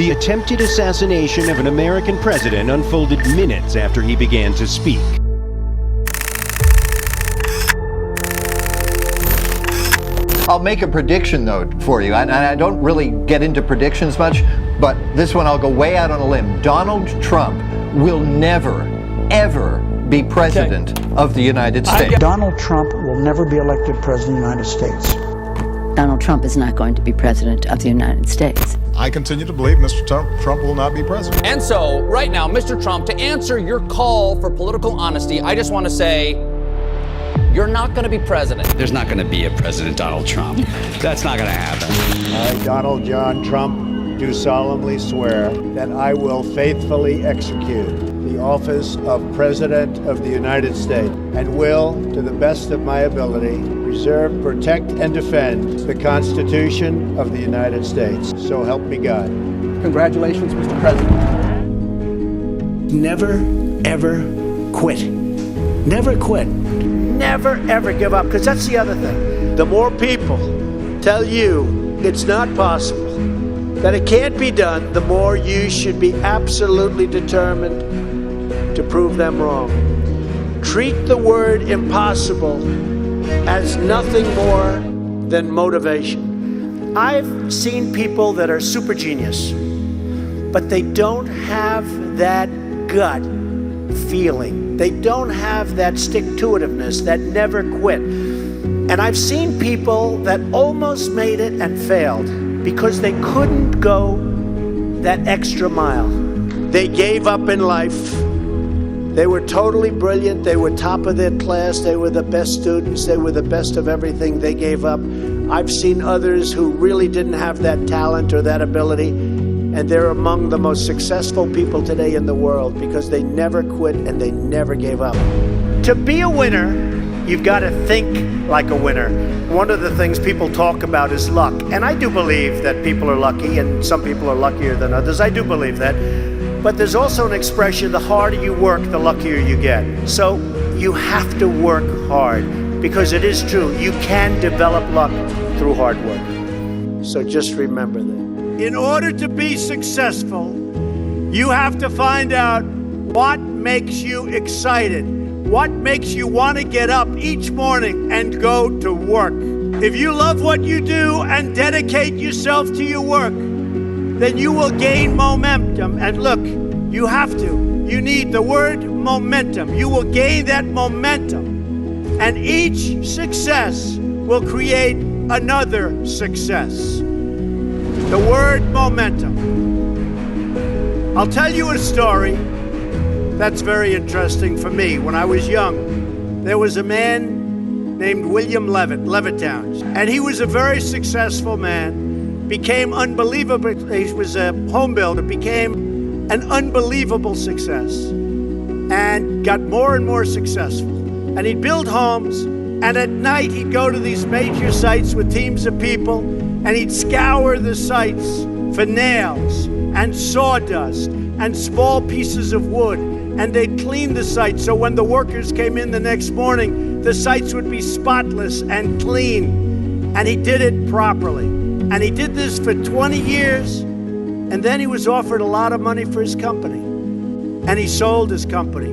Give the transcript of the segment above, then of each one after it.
The attempted assassination of an American president unfolded minutes after he began to speak. I'll make a prediction, though, for you, and I don't really get into predictions much, but this one I'll go way out on a limb. Donald Trump will never, ever be president of the United States. Donald Trump will never be elected president of the United States. Donald Trump is not going to be president of the United States. I continue to believe Mr. Trump will not be president. And so, right now, Mr. Trump, to answer your call for political honesty, I just want to say, you're not going to be president. There's not going to be a President Donald Trump. That's not going to happen. I, Donald John Trump, do solemnly swear that I will faithfully execute the office of President of the United States and will, to the best of my ability, preserve, protect, and defend the Constitution of the United States. So help me God. Congratulations, Mr. President. Never, ever quit. Never quit. Never, ever give up, because that's the other thing. The more people tell you it's not possible, that it can't be done, the more you should be absolutely determined to prove them wrong. Treat the word impossible as nothing more than motivation. I've seen people that are super genius, but they don't have that gut feeling. They don't have that stick-to-itiveness, that never quit. And I've seen people that almost made it and failed because they couldn't go that extra mile. They gave up in life. They were totally brilliant. They were top of their class. They were the best students. They were the best of everything. They gave up. I've seen others who really didn't have that talent or that ability, and they're among the most successful people today in the world because they never quit and they never gave up. To be a winner, you've got to think like a winner. One of the things people talk about is luck, and I do believe that people are lucky and some people are luckier than others. I do believe that. But there's also an expression, the harder you work, the luckier you get. So you have to work hard, because it is true, you can develop luck through hard work. So just remember that. In order to be successful, you have to find out what makes you excited, what makes you want to get up each morning and go to work. If you love what you do and dedicate yourself to your work, then you will gain momentum. And look, you have to. You need the word momentum. You will gain that momentum. And each success will create another success. The word momentum. I'll tell you a story that's very interesting for me. When I was young, there was a man named William Levittown, and he was a very successful man. Became unbelievable. He was a home builder, became an unbelievable success, and got more and more successful. And he'd build homes, and at night he'd go to these major sites with teams of people, and he'd scour the sites for nails and sawdust and small pieces of wood, and they'd clean the site so when the workers came in the next morning, the sites would be spotless and clean. And he did it properly. And he did this for 20 years, and then he was offered a lot of money for his company. And he sold his company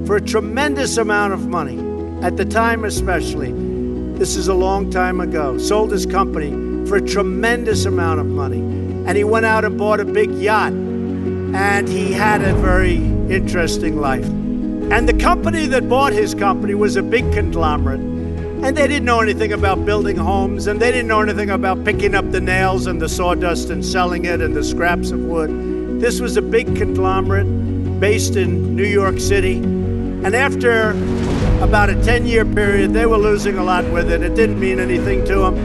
for a tremendous amount of money. At the time especially, this is a long time ago, sold his company for a tremendous amount of money. And he went out and bought a big yacht, and he had a very interesting life. And the company that bought his company was a big conglomerate. And they didn't know anything about building homes, and they didn't know anything about picking up the nails and the sawdust and selling it and the scraps of wood. This was a big conglomerate based in New York City. And after about a 10-year period, they were losing a lot with it. It didn't mean anything to them,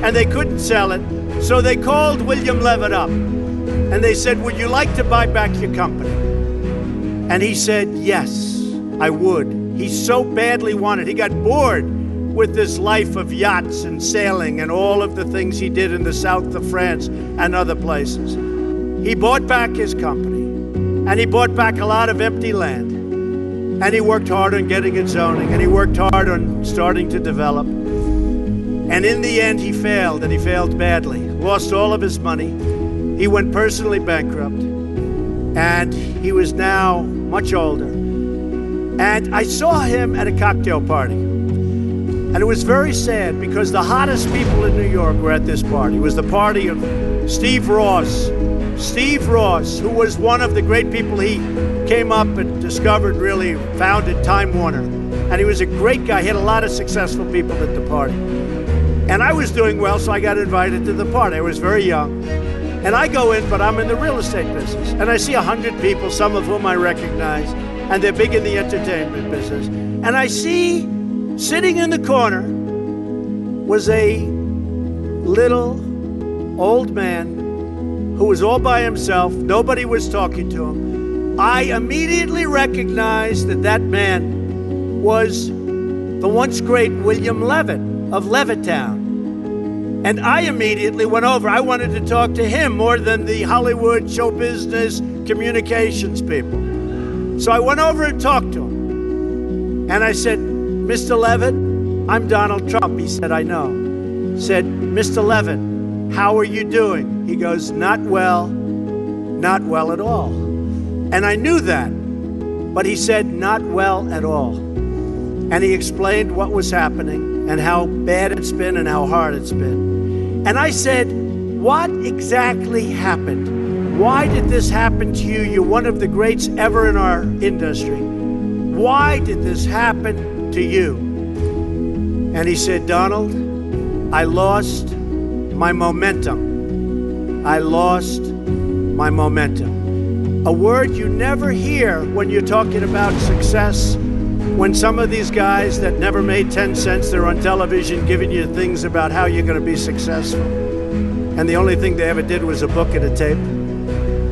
and they couldn't sell it. So they called William Levitt up, and they said, "Would you like to buy back your company?" And he said, "Yes, I would." He so badly wanted. He got bored with this life of yachts and sailing and all of the things he did in the south of France and other places. He bought back his company, and he bought back a lot of empty land. And he worked hard on getting it zoning, and he worked hard on starting to develop. And in the end, he failed, and he failed badly. Lost all of his money. He went personally bankrupt, and he was now much older. And I saw him at a cocktail party. And it was very sad because the hottest people in New York were at this party. It was the party of Steve Ross. Steve Ross, who was one of the great people, he came up and discovered, really founded Time Warner. And he was a great guy. He had a lot of successful people at the party. And I was doing well, so I got invited to the party. I was very young. And I go in, but I'm in the real estate business. And I see 100 people, some of whom I recognize, and they're big in the entertainment business. And I see, sitting in the corner, was a little old man who was all by himself. Nobody was talking to him. I immediately recognized that that man was the once great William Levitt of Levittown. And I immediately went over. I wanted to talk to him more than the Hollywood show business communications people. So I went over and talked to him. And I said, Mr. Levitt, I'm Donald Trump. He said, I know. Said, Mr. Levitt, how are you doing? He goes, not well at all. And I knew that. But he said, not well at all. And he explained what was happening and how bad it's been and how hard it's been. And I said, what exactly happened? Why did this happen to you? You're one of the greats ever in our industry. Why did this happen to you? And he said, Donald, I lost my momentum. I lost my momentum. A word you never hear when you're talking about success. When some of these guys that never made 10 cents, they're on television giving you things about how you're going to be successful. And the only thing they ever did was a book and a tape.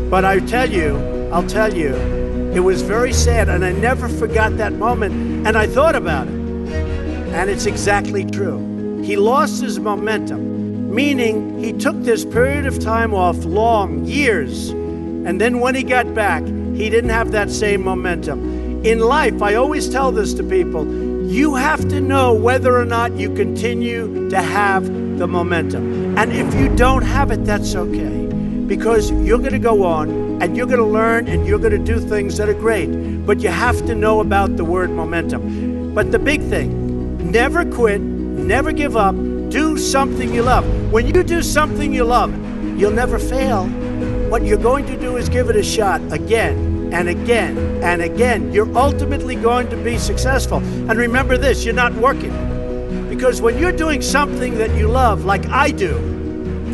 But I'll tell you, it was very sad, and I never forgot that moment, and I thought about it. And it's exactly true. He lost his momentum, meaning he took this period of time off, long, years, and then when he got back, he didn't have that same momentum. In life, I always tell this to people, you have to know whether or not you continue to have the momentum. And if you don't have it, that's okay. Because you're going to go on, and you're going to learn, and you're going to do things that are great. But you have to know about the word momentum. But the big thing, never quit, never give up, do something you love. When you do something you love, you'll never fail. What you're going to do is give it a shot again and again and again. You're ultimately going to be successful. And remember this, you're not working. Because when you're doing something that you love, like I do,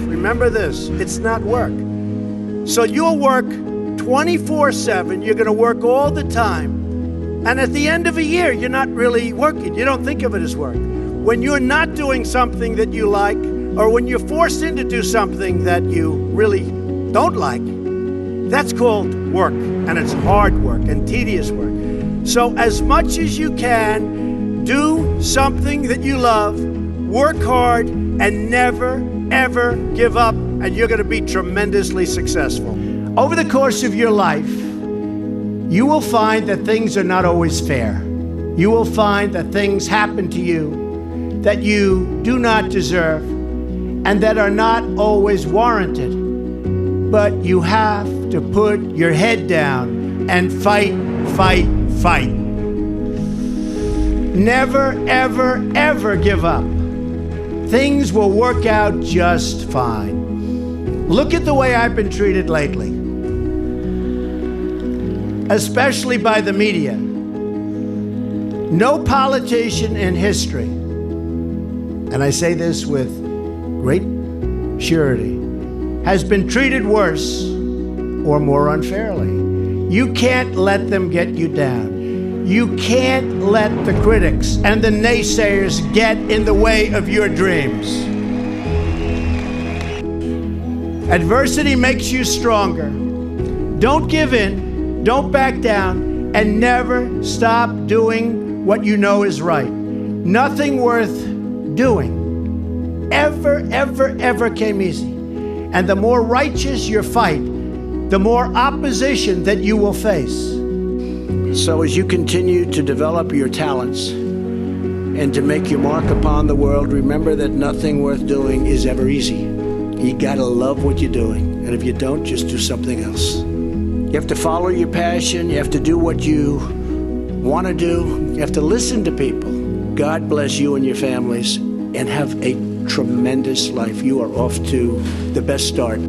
remember this, it's not work. So you'll work 24/7, you're going to work all the time. And at the end of a year, you're not really working. You don't think of it as work. When you're not doing something that you like, or when you're forced into do something that you really don't like, that's called work, and it's hard work and tedious work. So as much as you can, do something that you love, work hard, and never, ever give up, and you're going to be tremendously successful. Over the course of your life, you will find that things are not always fair. You will find that things happen to you that you do not deserve and that are not always warranted. But you have to put your head down and fight, fight, fight. Never, ever, ever give up. Things will work out just fine. Look at the way I've been treated lately, especially by the media. No politician in history, and I say this with great surety, has been treated worse or more unfairly. You can't let them get you down. You can't let the critics and the naysayers get in the way of your dreams. Adversity makes you stronger. Don't give in, don't back down, and never stop doing what you know is right. Nothing worth doing ever, ever, ever came easy. And the more righteous your fight, the more opposition that you will face. So as you continue to develop your talents and to make your mark upon the world, remember that nothing worth doing is ever easy. You gotta love what you're doing. And And if you don't, just do something else. You have to follow your passion. You have to do what you want to do. You have to listen to people. God bless you and your families, and have a tremendous life. You are off to the best start.